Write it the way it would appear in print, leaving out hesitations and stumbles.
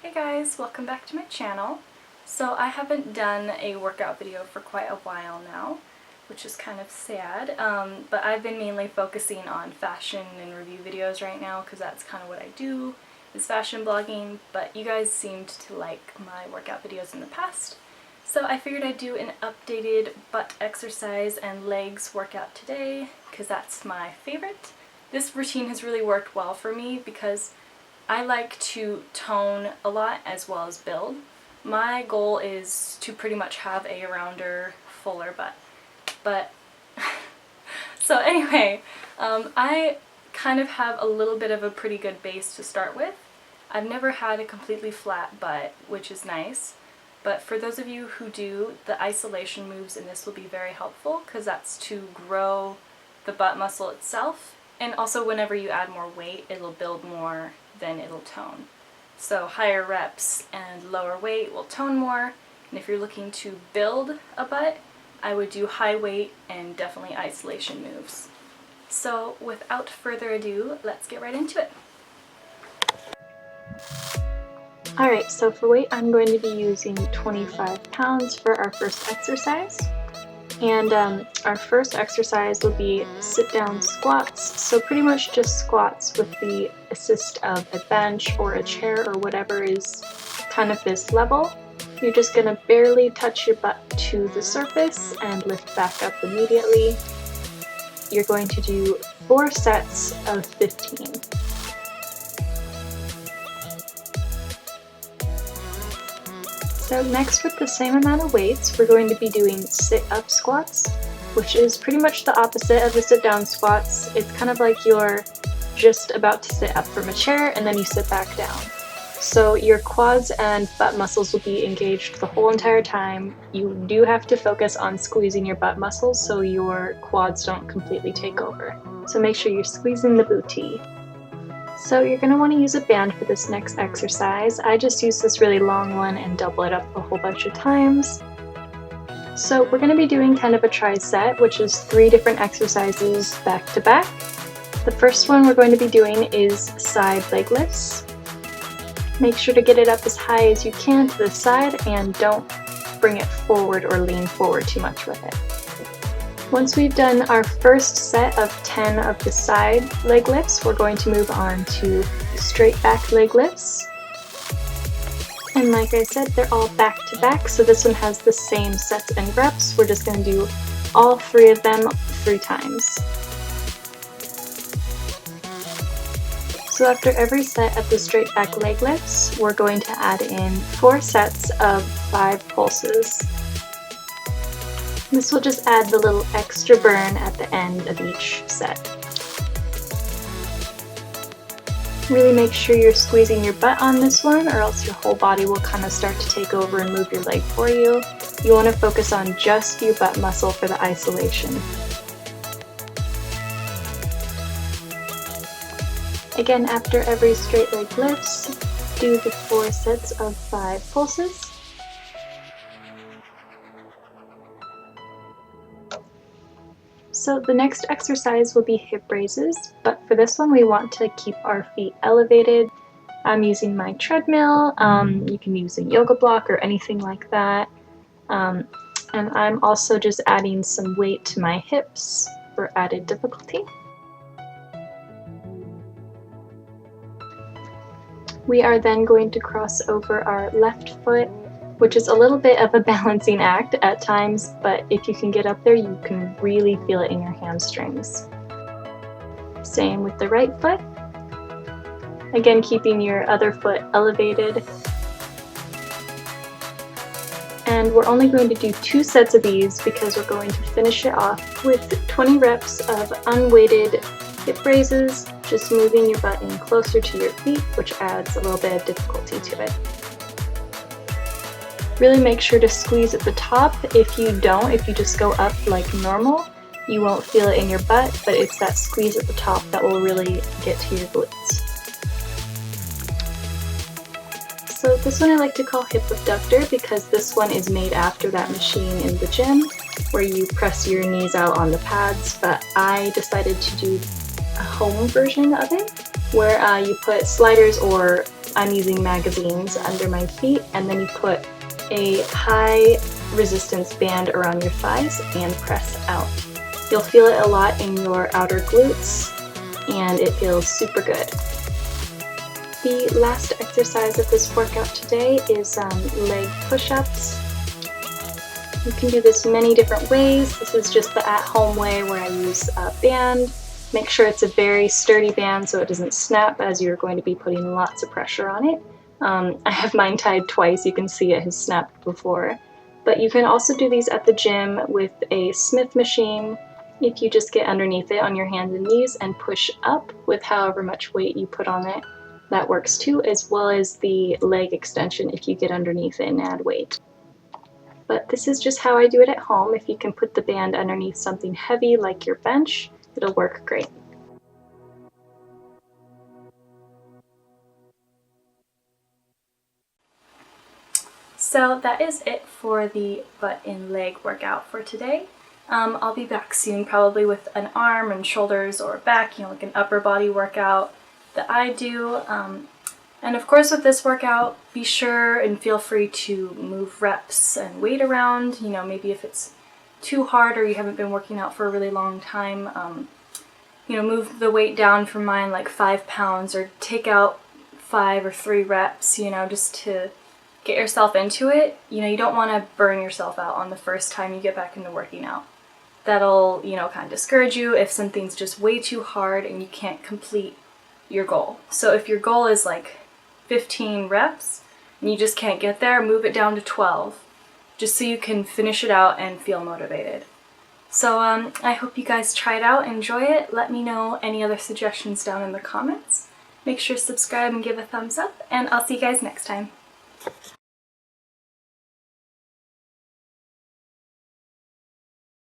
Hey guys, welcome back to my channel. So I haven't done a workout video for quite a while now, which is kind of sad, but I've been mainly focusing on fashion and review videos right now because that's kind of what I do, is fashion blogging, but you guys seemed to like my workout videos in the past, so I figured I'd do an updated butt exercise and legs workout today because that's my favorite. This routine has really worked well for me because I like to tone a lot as well as build. My goal is to pretty much have a rounder, fuller butt. But, so anyway, I kind of have a little bit of a pretty good base to start with. I've never had a completely flat butt, which is nice. But for those of you who do, the isolation moves in this will be very helpful because that's to grow the butt muscle itself. And also whenever you add more weight, it'll build more than it'll tone. So higher reps and lower weight will tone more, and if you're looking to build a butt, I would do high weight and definitely isolation moves. So without further ado, let's get right into it. Alright, so for weight I'm going to be using 25 pounds for our first exercise. And our first exercise will be sit-down squats, so pretty much just squats with the assist of a bench or a chair or whatever is kind of this level. You're just going to barely touch your butt to the surface and lift back up immediately. You're going to do 4 sets of 15. So next, with the same amount of weights, we're going to be doing sit-up squats, which is pretty much the opposite of the sit-down squats. It's kind of like you're just about to sit up from a chair and then you sit back down. So your quads and butt muscles will be engaged the whole entire time. You do have to focus on squeezing your butt muscles so your quads don't completely take over. So make sure you're squeezing the booty. So you're going to want to use a band for this next exercise. I just use this really long one and double it up a whole bunch of times. So we're going to be doing kind of a tri-set, which is 3 different exercises back to back. The first one we're going to be doing is side leg lifts. Make sure to get it up as high as you can to the side and don't bring it forward or lean forward too much with it. Once we've done our first set of 10 of the side leg lifts, we're going to move on to straight back leg lifts. And like I said, they're all back to back, so this one has the same sets and reps. We're just going to do all 3 of them 3 times. So after every set of the straight back leg lifts, we're going to add in 4 sets of 5 pulses. This will just add the little extra burn at the end of each set. Really make sure you're squeezing your butt on this one, or else your whole body will kind of start to take over and move your leg for you. You want to focus on just your butt muscle for the isolation. Again, after every straight leg lifts, do the 4 sets of 5 pulses. So the next exercise will be hip raises, but for this one we want to keep our feet elevated. I'm using my treadmill, you can use a yoga block or anything like that. And I'm also just adding some weight to my hips for added difficulty. We are then going to cross over our left foot, which is a little bit of a balancing act at times, but if you can get up there, you can really feel it in your hamstrings. Same with the right foot. Again, keeping your other foot elevated. And we're only going to do 2 sets of these because we're going to finish it off with 20 reps of unweighted hip raises, just moving your butt in closer to your feet, which adds a little bit of difficulty to it. Really make sure to squeeze at the top. If you just go up like normal, you won't feel it in your butt, but it's that squeeze at the top that will really get to your glutes. So this one I like to call hip abductor because this one is made after that machine in the gym where you press your knees out on the pads, but I decided to do a home version of it where you put sliders or I'm using magazines under my feet, and then you put a high resistance band around your thighs and press out. You'll feel it a lot in your outer glutes, and it feels super good. The last exercise of this workout today is leg push-ups. You can do this many different ways. This is just the at-home way where I use a band. Make sure it's a very sturdy band so it doesn't snap, as you're going to be putting lots of pressure on it. I have mine tied twice. You can see it has snapped before. But you can also do these at the gym with a Smith machine. If you just get underneath it on your hands and knees and push up with however much weight you put on it, that works too, as well as the leg extension if you get underneath it and add weight. But this is just how I do it at home. If you can put the band underneath something heavy like your bench, it'll work great. So that is it for the butt and leg workout for today. I'll be back soon, probably with an arm and shoulders or back, like an upper body workout that I do. And of course with this workout, be sure and feel free to move reps and weight around. Maybe if it's too hard or you haven't been working out for a really long time, move the weight down from mine like 5 pounds, or take out 5 or 3 reps, just to get yourself into it. You don't want to burn yourself out on the first time you get back into working out. That'll, kind of discourage you if something's just way too hard and you can't complete your goal. So if your goal is like 15 reps and you just can't get there, move it down to 12, just so you can finish it out and feel motivated. So I hope you guys try it out, enjoy it. Let me know any other suggestions down in the comments. Make sure to subscribe and give a thumbs up, and I'll see you guys next time.